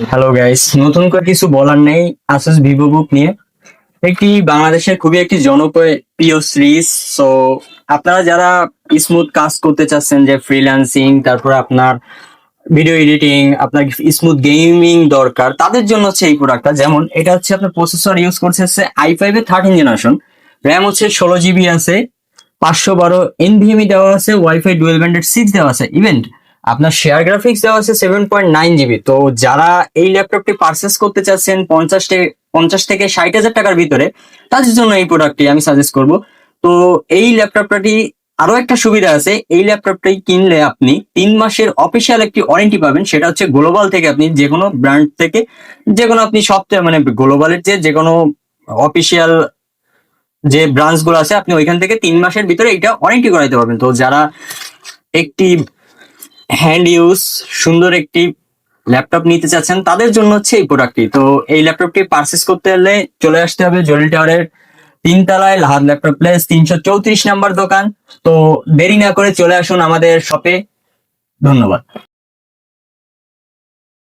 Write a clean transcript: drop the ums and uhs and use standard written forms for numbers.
Hello guys, নতুন করে কিছু বলার নেই। আসুস ভিভো বুক নিয়ে একটি বাংলাদেশের খুবই একটি জনপ্রিয় সিরিজ। সো আপনারা যারা স্মুথ কাজ করতে চাচ্ছেন, যে ফ্রিল্যান্সিং, তারপর আপনার ভিডিও এডিটিং, আপনার স্মুথ গেমিং দরকার, তাদের জন্য হচ্ছে এই প্রোডাক্টটা। যেমন এটা হচ্ছে আপনার প্রসেসর ইউজ করছে হচ্ছে i5 এর 13 জেনারেশন, র্যাম হচ্ছে 16 জিবি আছে, 512 এনভিএমই দেওয়া আছে, ওয়াইফাই ডুয়েল ব্যান্ডেড 6 দেওয়া আছে, ইভেন্ট আপনার শেয়ার গ্রাফিক্স দেওয়া আছে 7.9 জিবি। তো যারা এই ল্যাপটপটি পারচেস করতে চাচ্ছেন 50 থেকে 60 হাজার টাকার ভিতরে, তাদের জন্য এই প্রোডাক্টটি আমি সাজেস্ট করব। তো এই ল্যাপটপটি আরো একটা সুবিধা আছে, এই ল্যাপটপটি কিনলে আপনি 3 মাসের অফিসিয়াল একটি ওয়ারেন্টি পাবেন। সেটা হচ্ছে গ্লোবাল থেকে, আপনি যে কোনো ব্র্যান্ড থেকে, যে কোনো আপনি সপ্তাহে মানে গ্লোবালের যে কোনো অফিসিয়াল যে ব্রাঞ্চ গুলো আছে, আপনি ওইখান থেকে 3 মাসের ভিতরে এটা ওয়ারেন্টি করাইতে পারবেন। তো যারা একটি হ্যান্ড ইউজ সুন্দর একটি ল্যাপটপ নিতে চাচ্ছেন, তাদের জন্য হচ্ছে এই প্রোডাক্টটি। তো এই ল্যাপটপটি পারচেস করতে হলে চলে আসতে হবে জলিল টাওয়ারের 3 তলায়, লাহাদ ল্যাপটপ প্লেস, 334 নাম্বার দোকান। তো দেরি না করে চলে আসুন আমাদের শপে। ধন্যবাদ।